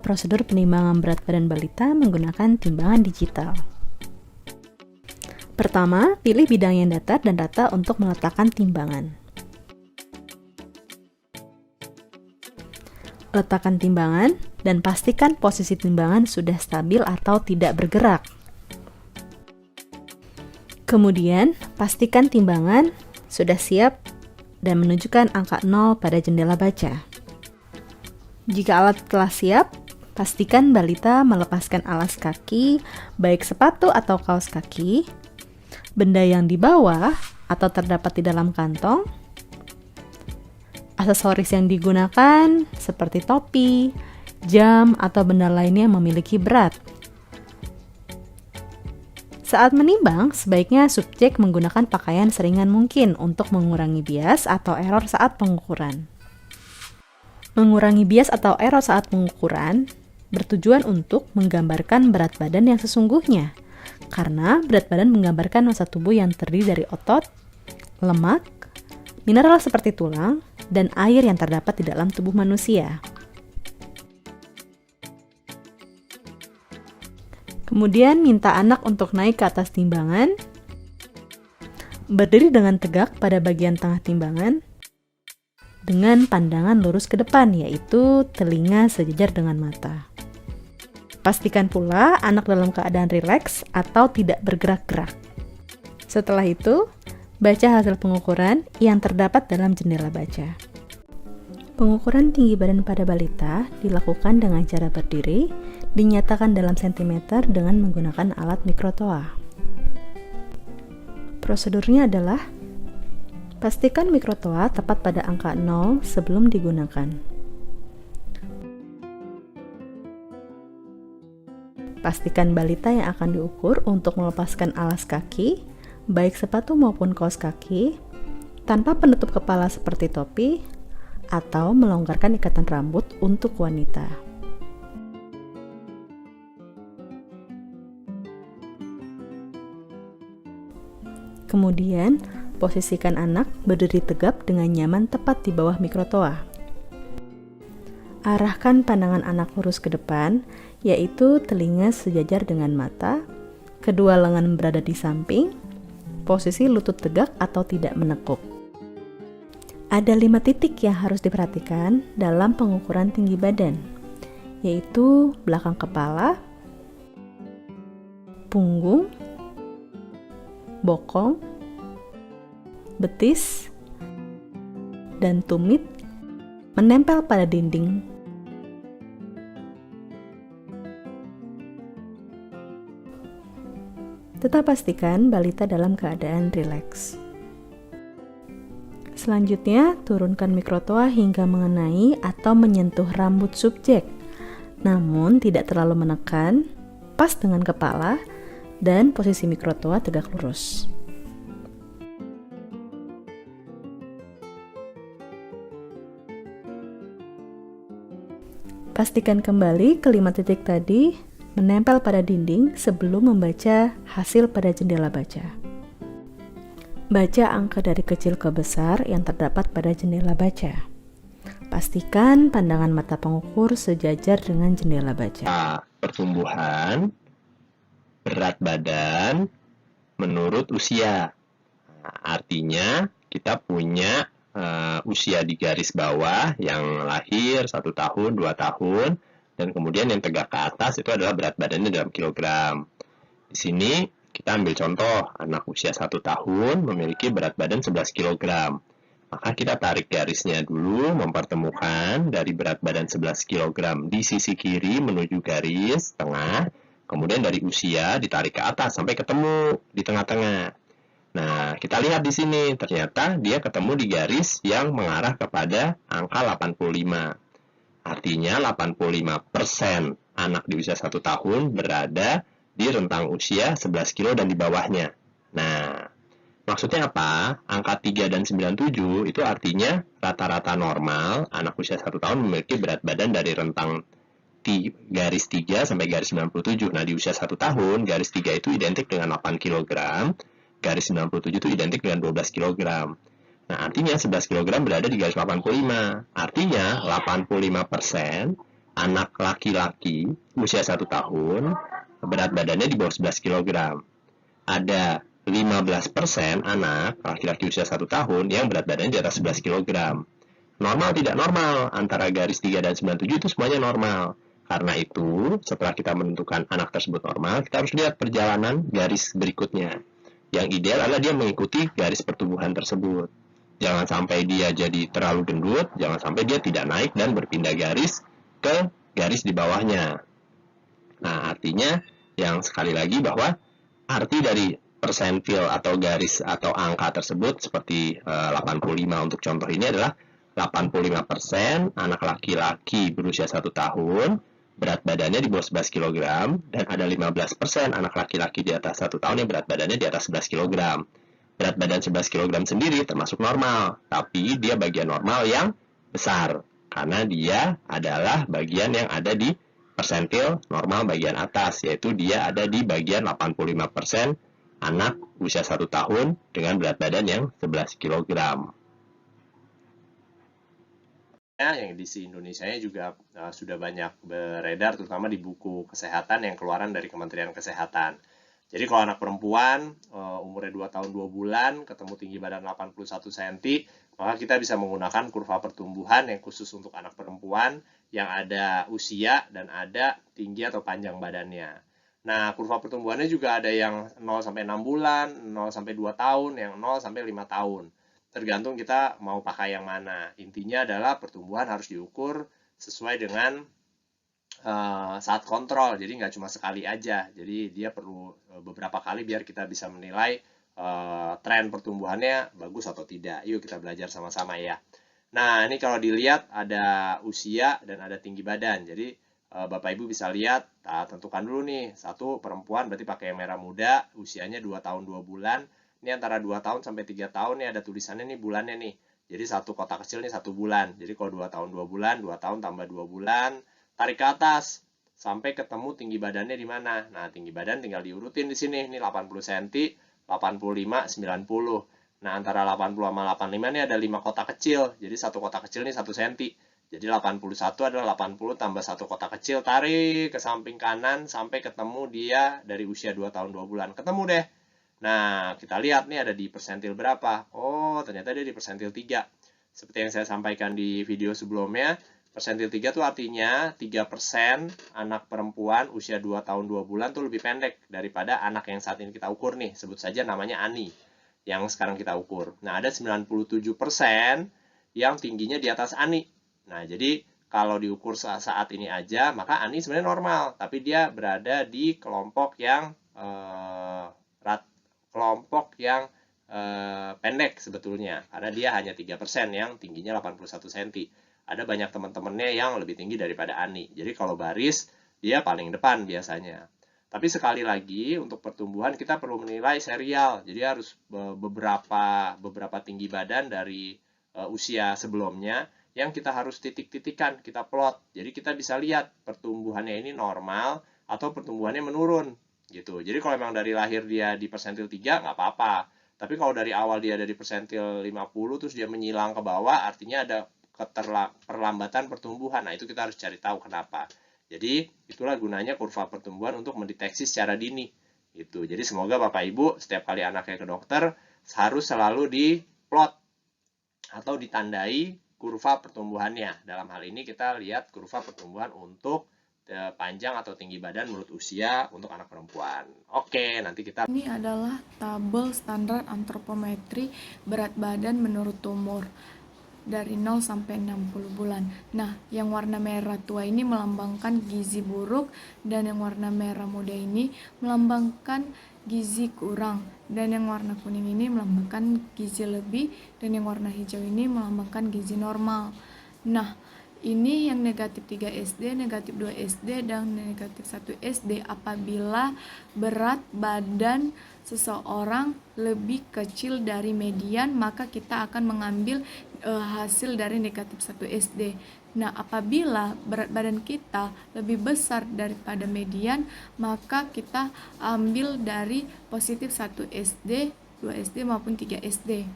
prosedur penimbangan berat badan balita menggunakan timbangan digital. Pertama, pilih bidang yang datar dan rata untuk meletakkan timbangan. Letakkan timbangan dan pastikan posisi timbangan sudah stabil atau tidak bergerak. Kemudian, pastikan timbangan sudah siap dan menunjukkan angka 0 pada jendela baca. Jika alat telah siap, pastikan balita melepaskan alas kaki, baik sepatu atau kaos kaki, benda yang dibawa atau terdapat di dalam kantong, aksesoris yang digunakan seperti topi, jam, atau benda lainnya yang memiliki berat. Saat menimbang, sebaiknya subjek menggunakan pakaian seringan mungkin untuk mengurangi bias atau error saat pengukuran. Mengurangi bias atau error saat pengukuran bertujuan untuk menggambarkan berat badan yang sesungguhnya, karena berat badan menggambarkan massa tubuh yang terdiri dari otot, lemak, mineral seperti tulang, dan air yang terdapat di dalam tubuh manusia. Kemudian minta anak untuk naik ke atas timbangan, berdiri dengan tegak pada bagian tengah timbangan, dengan pandangan lurus ke depan, yaitu telinga sejajar dengan mata. Pastikan pula anak dalam keadaan rileks atau tidak bergerak-gerak. Setelah itu, baca hasil pengukuran yang terdapat dalam jendela baca. Pengukuran tinggi badan pada balita dilakukan dengan cara berdiri, dinyatakan dalam sentimeter dengan menggunakan alat mikrotoa. Prosedurnya adalah pastikan mikrotoa tepat pada angka 0 sebelum digunakan. Pastikan balita yang akan diukur untuk melepaskan alas kaki, baik sepatu maupun kaos kaki, tanpa penutup kepala seperti topi, atau melonggarkan ikatan rambut untuk wanita. Kemudian, posisikan anak berdiri tegap dengan nyaman tepat di bawah mikrotoa. Arahkan pandangan anak lurus ke depan, yaitu telinga sejajar dengan mata, kedua lengan berada di samping, posisi lutut tegak atau tidak menekuk. Ada 5 titik yang harus diperhatikan dalam pengukuran tinggi badan, yaitu belakang kepala, punggung, bokong, betis, dan tumit menempel pada dinding. Tetap pastikan balita dalam keadaan rileks. Selanjutnya, turunkan mikrotoa hingga mengenai atau menyentuh rambut subjek, namun tidak terlalu menekan, pas dengan kepala, dan posisi mikrotoa tegak lurus. Pastikan kembali ke 5 titik tadi menempel pada dinding sebelum membaca hasil pada jendela baca. Baca angka dari kecil ke besar yang terdapat pada jendela baca. Pastikan pandangan mata pengukur sejajar dengan jendela baca. Pertumbuhan berat badan menurut usia. Artinya kita punya usia di garis bawah yang lahir 1 tahun, 2 tahun, dan kemudian yang tegak ke atas itu adalah berat badannya dalam kilogram. Di sini kita ambil contoh, anak usia 1 tahun memiliki berat badan 11 kg. Maka kita tarik garisnya dulu, mempertemukan dari berat badan 11 kg di sisi kiri menuju garis tengah, kemudian dari usia ditarik ke atas sampai ketemu di tengah-tengah. Nah, kita lihat di sini, ternyata dia ketemu di garis yang mengarah kepada angka 85. Artinya 85% anak di usia 1 tahun berada di rentang usia 11 kilo dan di bawahnya. Nah, maksudnya apa? Angka 3 dan 97 itu artinya rata-rata normal anak usia 1 tahun memiliki berat badan dari rentang garis 3 sampai garis 97. Nah, di usia 1 tahun, garis 3 itu identik dengan 8 kg, garis 97 itu identik dengan 12 kg. Nah, artinya 11 kg berada di garis 85. Artinya 85% anak laki-laki usia 1 tahun, berat badannya di bawah 11 kg. Ada 15% anak laki-laki usia 1 tahun yang berat badannya di atas 11 kg. Normal tidak normal, antara garis 3 dan 97 itu semuanya normal. Karena itu, setelah kita menentukan anak tersebut normal, kita harus lihat perjalanan garis berikutnya. Yang ideal adalah dia mengikuti garis pertumbuhan tersebut. Jangan sampai dia jadi terlalu gendut, jangan sampai dia tidak naik dan berpindah garis ke garis di bawahnya. Nah, artinya yang sekali lagi bahwa arti dari persentil atau garis atau angka tersebut seperti 85 untuk contoh ini adalah 85% anak laki-laki berusia 1 tahun, berat badannya di bawah 11 kg, dan ada 15% anak laki-laki di atas 1 tahun yang berat badannya di atas 11 kg. Berat badan 11 kg sendiri termasuk normal, tapi dia bagian normal yang besar, karena dia adalah bagian yang ada di persentil normal bagian atas, yaitu dia ada di bagian 85% anak usia 1 tahun dengan berat badan yang 11 kg. Yang edisi Indonesianya juga sudah banyak beredar, terutama di buku kesehatan yang keluaran dari Kementerian Kesehatan. Jadi kalau anak perempuan umurnya 2 tahun 2 bulan, ketemu tinggi badan 81 cm, maka kita bisa menggunakan kurva pertumbuhan yang khusus untuk anak perempuan yang ada usia dan ada tinggi atau panjang badannya. Nah, kurva pertumbuhannya juga ada yang 0 sampai 6 bulan, 0 sampai 2 tahun, yang 0 sampai 5 tahun. Tergantung kita mau pakai yang mana. Intinya adalah pertumbuhan harus diukur sesuai dengan saat kontrol. Jadi nggak cuma sekali aja. Jadi dia perlu beberapa kali biar kita bisa menilai tren pertumbuhannya bagus atau tidak. Yuk kita belajar sama-sama ya. Nah, ini kalau dilihat ada usia dan ada tinggi badan. Jadi Bapak Ibu bisa lihat, tentukan dulu nih. Satu, perempuan berarti pakai yang merah muda, usianya 2 tahun 2 bulan. Ini antara 2 tahun sampai 3 tahun nih, ada tulisannya nih bulannya nih. Jadi satu kotak kecil nih 1 bulan. Jadi kalau 2 tahun 2 bulan, 2 tahun tambah 2 bulan, tarik ke atas sampai ketemu tinggi badannya di mana. Nah, tinggi badan tinggal diurutin di sini. Ini 80 cm, 85, 90. Nah, antara 80 sama 85 ini ada 5 kotak kecil. Jadi satu kotak kecil ini 1 cm. Jadi 81 adalah 80 tambah satu kotak kecil, tarik ke samping kanan sampai ketemu dia dari usia 2 tahun 2 bulan. Ketemu deh. Nah, kita lihat nih ada di persentil berapa. Oh, ternyata dia di persentil 3. Seperti yang saya sampaikan di video sebelumnya, persentil 3 itu artinya 3% anak perempuan usia 2 tahun 2 bulan tuh lebih pendek daripada anak yang saat ini kita ukur nih. Sebut saja namanya Ani, yang sekarang kita ukur. Nah, ada 97% yang tingginya di atas Ani. Nah, jadi kalau diukur saat ini aja, maka Ani sebenarnya normal. Tapi dia berada di kelompok yang pendek sebetulnya, karena dia hanya 3% yang tingginya 81 cm. Ada banyak teman-temannya yang lebih tinggi daripada Ani. Jadi kalau baris, dia paling depan biasanya. Tapi sekali lagi, untuk pertumbuhan kita perlu menilai serial. Jadi harus beberapa tinggi badan dari usia sebelumnya yang kita harus titik-titikkan, kita plot. Jadi kita bisa lihat pertumbuhannya ini normal atau pertumbuhannya menurun. Gitu. Jadi kalau memang dari lahir dia di persentil 3 nggak apa-apa. Tapi kalau dari awal dia dari persentil 50 terus dia menyilang ke bawah, artinya ada perlambatan pertumbuhan. Nah, itu kita harus cari tahu kenapa. Jadi itulah gunanya kurva pertumbuhan untuk mendeteksi secara dini. Gitu. Jadi semoga Bapak Ibu setiap kali anaknya ke dokter harus selalu diplot atau ditandai kurva pertumbuhannya. Dalam hal ini kita lihat kurva pertumbuhan untuk panjang atau tinggi badan menurut usia untuk anak perempuan. Oke, nanti kita... Ini adalah tabel standar antropometri berat badan menurut umur dari 0 sampai 60 bulan. Nah, yang warna merah tua ini melambangkan gizi buruk dan yang warna merah muda ini melambangkan gizi kurang, dan yang warna kuning ini melambangkan gizi lebih, dan yang warna hijau ini melambangkan gizi normal. Nah, ini yang negatif 3 SD, negatif 2 SD, dan negatif 1 SD apabila berat badan seseorang lebih kecil dari median, maka kita akan mengambil hasil dari negatif 1 SD. Nah, apabila berat badan kita lebih besar daripada median, maka kita ambil dari positif 1 SD, 2 SD maupun 3 SD.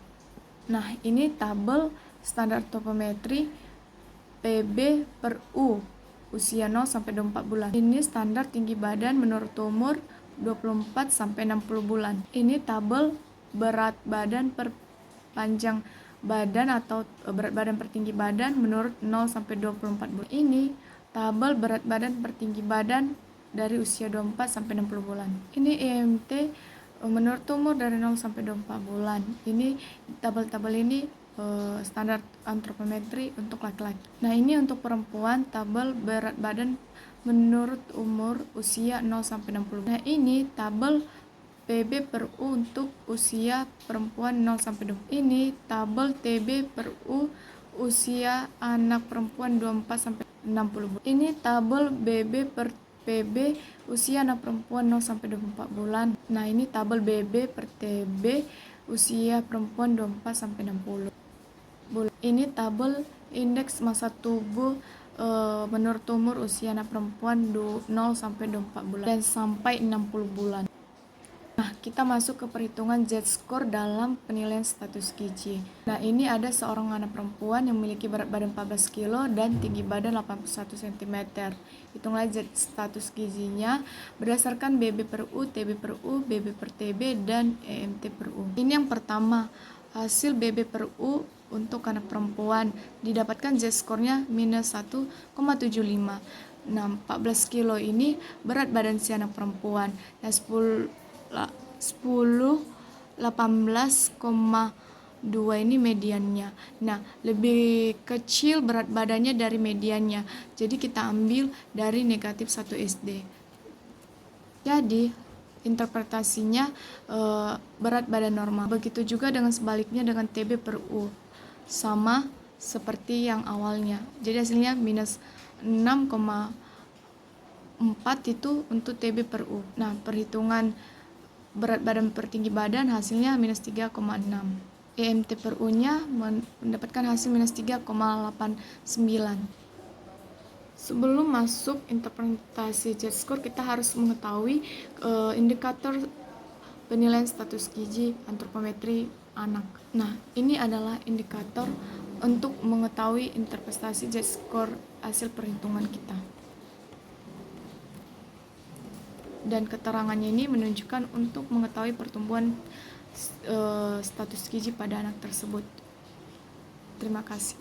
Nah, ini tabel standar antropometri PB per U usia 0 sampai 24 bulan. Ini standar tinggi badan menurut umur 24 sampai 60 bulan. Ini tabel berat badan per panjang badan atau berat badan per tinggi badan menurut 0 sampai 24 bulan. Ini tabel berat badan per tinggi badan dari usia 24 sampai 60 bulan. Ini EMT menurut umur dari 0 sampai 24 bulan. Ini tabel-tabel ini standar antropometri untuk laki-laki. Nah, ini untuk perempuan tabel berat badan menurut umur usia 0 sampai 60. Nah, ini tabel PB per U untuk usia perempuan 0 sampai 20. Ini tabel TB per U usia anak perempuan 24 sampai 60 bulan. Ini tabel BB per PB usia anak perempuan 0 sampai 24 bulan. Nah, ini tabel BB per TB usia perempuan 24 sampai 60 bulan. Ini tabel indeks massa tubuh menurut umur usia anak perempuan 0 sampai 24 bulan dan sampai 60 bulan. Nah, kita masuk ke perhitungan Z-score dalam penilaian status gizi. Nah, ini ada seorang anak perempuan yang memiliki berat badan 14 kg dan tinggi badan 81 cm. Hitunglah Z status gizinya berdasarkan BB per U, TB per U, BB per TB, dan EMT per U. Ini yang pertama, hasil BB per U untuk anak perempuan didapatkan Z-score-nya minus 1,75. Nah, 14 kilo ini berat badan si anak perempuan. Nah, 18,2 ini mediannya. Nah, lebih kecil berat badannya dari mediannya. Jadi kita ambil dari negatif 1 SD. Jadi interpretasinya berat badan normal. Begitu juga dengan sebaliknya dengan TB per U. Sama seperti yang awalnya. Jadi hasilnya minus 6,4 itu untuk TB per U. Nah, perhitungan berat badan per tinggi badan hasilnya minus 3,6. EMT per U-nya mendapatkan hasil minus 3,89. Sebelum masuk interpretasi Z-score, kita harus mengetahui indikator penilaian status gizi antropometri anak. Nah, ini adalah indikator untuk mengetahui interpretasi Z-score hasil perhitungan kita. Dan keterangannya ini menunjukkan untuk mengetahui pertumbuhan status gizi pada anak tersebut. Terima kasih.